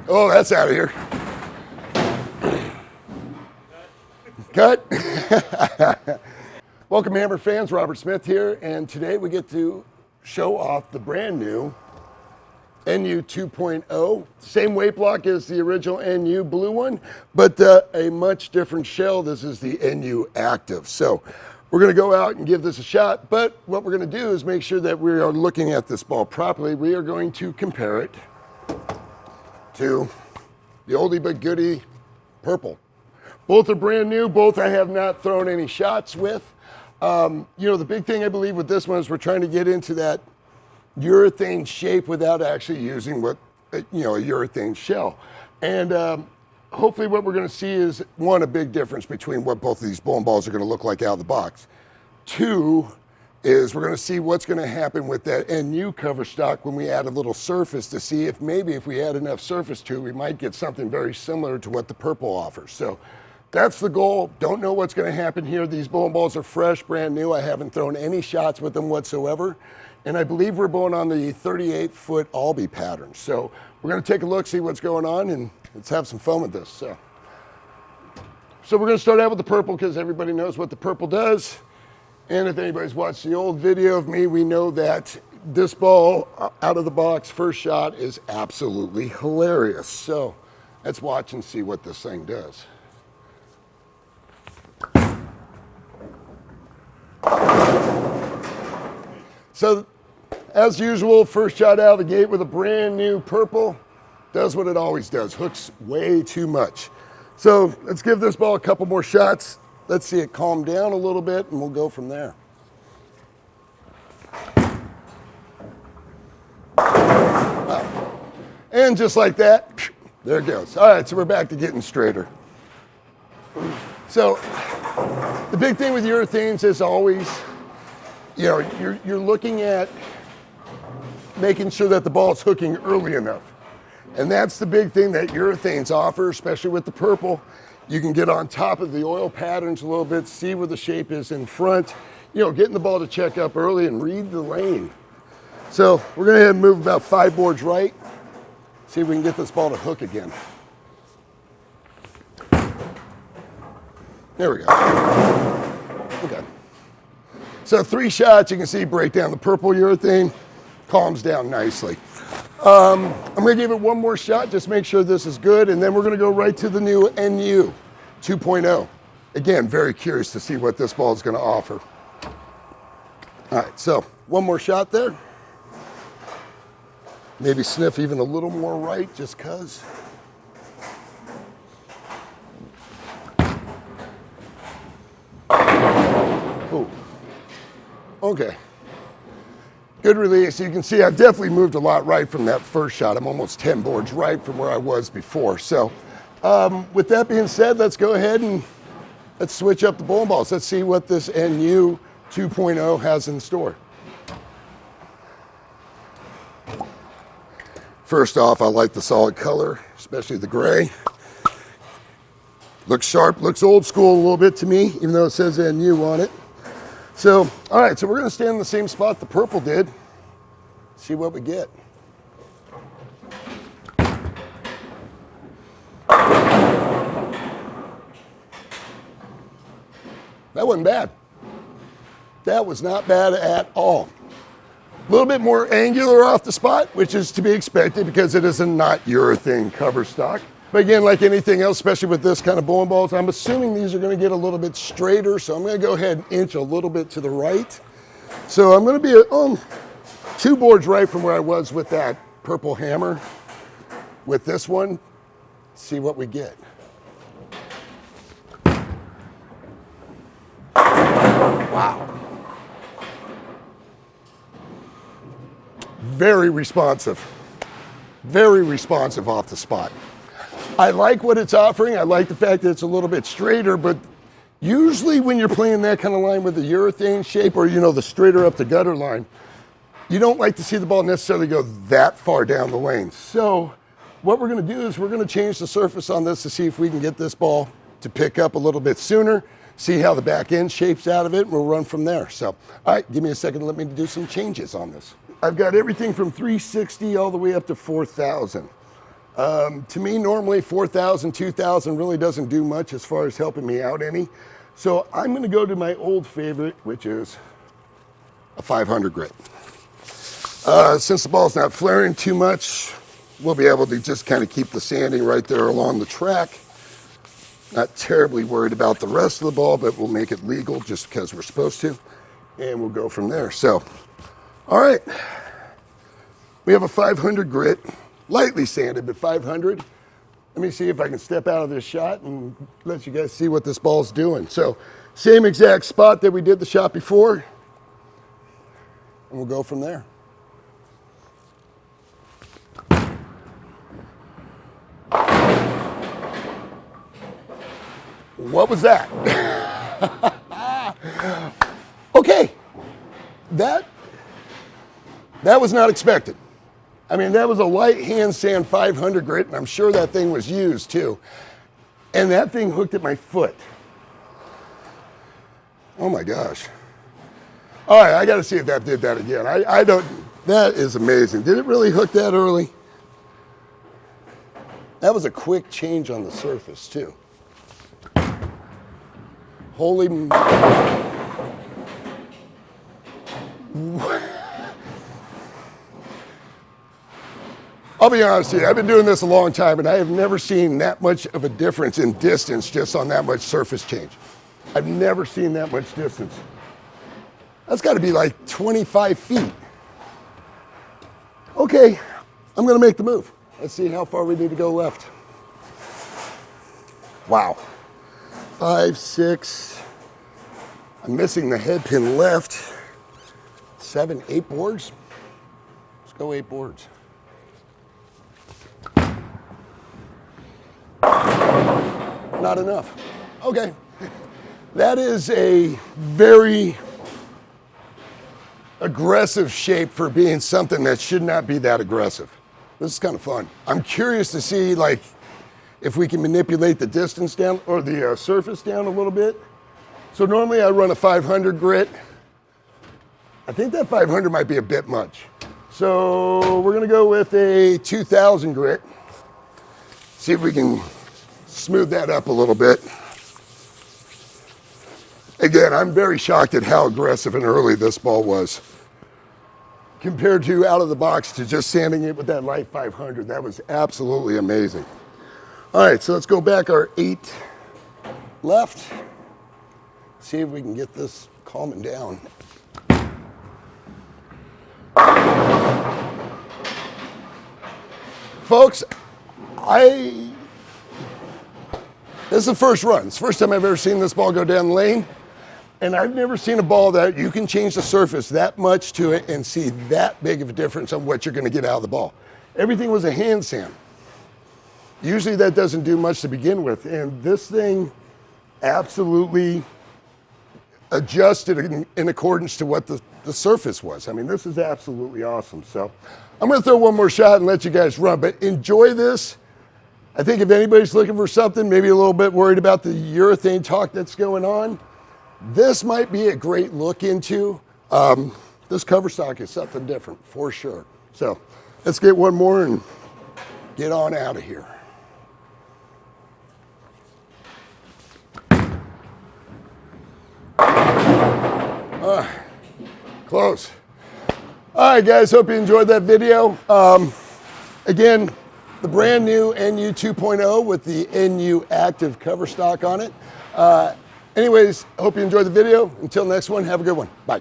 Oh, that's out of here. Cut. Welcome, Hammer fans. Robert Smith here, and today we get to show off the brand new NU 2.0. Same weight block as the original NU blue one, but a much different shell. This is the NU Active. So we're going to go out and give this a shot, but what we're going to do is make sure that we are looking at this ball properly. We are going to compare it to the oldie but goodie purple. Both are brand new. Both I have not thrown any shots with. The big thing I believe with this one is we're trying to get into that urethane shape without actually using a urethane shell. And hopefully what we're going to see is, one, a big difference between what both of these bowling balls are going to look like out of the box. Two is we're going to see what's going to happen with that NU cover stock when we add a little surface to see if maybe if we add enough surface to it, we might get something very similar to what the purple offers. So that's the goal. Don't know what's going to happen here. These bowling balls are fresh, brand new. I haven't thrown any shots with them whatsoever. And I believe we're going on the 38-foot Albee pattern. So we're going to take a look, see what's going on, and let's have some fun with this. So we're going to start out with the purple because everybody knows what the purple does. And if anybody's watched the old video of me, we know that this ball out of the box, first shot, is absolutely hilarious. So let's watch and see what this thing does. So, as usual, first shot out of the gate with a brand new purple. Does what it always does, hooks way too much. So let's give this ball a couple more shots. Let's see it calm down a little bit, and we'll go from there. Wow. And just like that, there it goes. All right, so we're back to getting straighter. So the big thing with urethanes is always, you're looking at making sure that the ball is hooking early enough. And that's the big thing that urethanes offer, especially with the purple. You can get on top of the oil patterns a little bit, see where the shape is in front, getting the ball to check up early and read the lane. So we're going to move about 5 boards right, see if we can get this ball to hook again. There we go. Okay. So 3 shots, you can see break down the purple urethane, calms down nicely. I'm going to give it one more shot, just make sure this is good, and then we're going to go right to the new NU 2.0. Again, very curious to see what this ball is going to offer. All right, so one more shot there. Maybe sniff even a little more right, just because. Ooh. Okay. Good release. You can see I definitely moved a lot right from that first shot. I'm almost 10 boards right from where I was before. So with that being said, let's go ahead and let's switch up the bowling balls. Let's see what this NU 2.0 has in store. First off, I like the solid color, especially the gray. Looks sharp, looks old school a little bit to me, even though it says NU on it. So, all right, so we're going to stand in the same spot the purple did. See what we get. That wasn't bad. That was not bad at all. A little bit more angular off the spot, which is to be expected because it is a not urethane cover stock. But again, like anything else, especially with this kind of bowling balls, I'm assuming these are going to get a little bit straighter. So I'm going to go ahead and inch a little bit to the right. So I'm going to be 2 boards right from where I was with that purple hammer. With this one, see what we get. Wow. Very responsive off the spot. I like what it's offering. I like the fact that it's a little bit straighter, but usually when you're playing that kind of line with the urethane shape or, the straighter up the gutter line, you don't like to see the ball necessarily go that far down the lane. So what we're going to do is we're going to change the surface on this to see if we can get this ball to pick up a little bit sooner, see how the back end shapes out of it, and we'll run from there. So, all right, give me a second to let me do some changes on this. I've got everything from 360 all the way up to 4,000. To me, normally 4,000, 2,000 really doesn't do much as far as helping me out any. So I'm gonna go to my old favorite, which is a 500 grit. Since the ball's not flaring too much, we'll be able to just kind of keep the sanding right there along the track. Not terribly worried about the rest of the ball, but we'll make it legal just because we're supposed to. And we'll go from there. So, all right. We have a 500 grit, lightly sanded, but 500. Let me see if I can step out of this shot and let you guys see what this ball's doing. So, same exact spot that we did the shot before. And we'll go from there. What was that? Okay, that was not expected. I mean, that was a light hand sand 500 grit, and I'm sure that thing was used too. And that thing hooked at my foot. Oh my gosh. All right, I gotta see if that did that again. I don't, that is amazing. Did it really hook that early? That was a quick change on the surface too. Holy. I'll be honest with you, I've been doing this a long time and I have never seen that much of a difference in distance just on that much surface change. I've never seen that much distance. That's got to be like 25 feet. Okay, I'm going to make the move. Let's see how far we need to go left. Wow. 5, 6. I'm missing the head pin left. 7, 8 boards. Let's go 8 boards. Not enough. Okay. That is a very aggressive shape for being something that should not be that aggressive. This is kind of fun. I'm curious to see like if we can manipulate the distance down or the surface down a little bit. So normally I run a 500 grit. I think that 500 might be a bit much. So we're gonna go with a 2000 grit. See if we can smooth that up a little bit. Again, I'm very shocked at how aggressive and early this ball was. Compared to out of the box to just sanding it with that light 500, that was absolutely amazing. All right, so let's go back our 8 left. See if we can get this calming down. Folks, this is the first run. It's the first time I've ever seen this ball go down the lane. And I've never seen a ball that you can change the surface that much to it and see that big of a difference on what you're going to get out of the ball. Everything was a hand sand. Usually that doesn't do much to begin with. And this thing absolutely adjusted in accordance to what the surface was. I mean, this is absolutely awesome. So I'm going to throw one more shot and let you guys run. But enjoy this. I think if anybody's looking for something, maybe a little bit worried about the urethane talk that's going on, this might be a great look into. This cover stock is something different for sure. So let's get one more and get on out of here. Close. All right, guys, hope you enjoyed that video. Again, the brand new NU 2.0 with the NU active cover stock on it. Anyways, hope you enjoyed the video. Until next one, have a good one. Bye.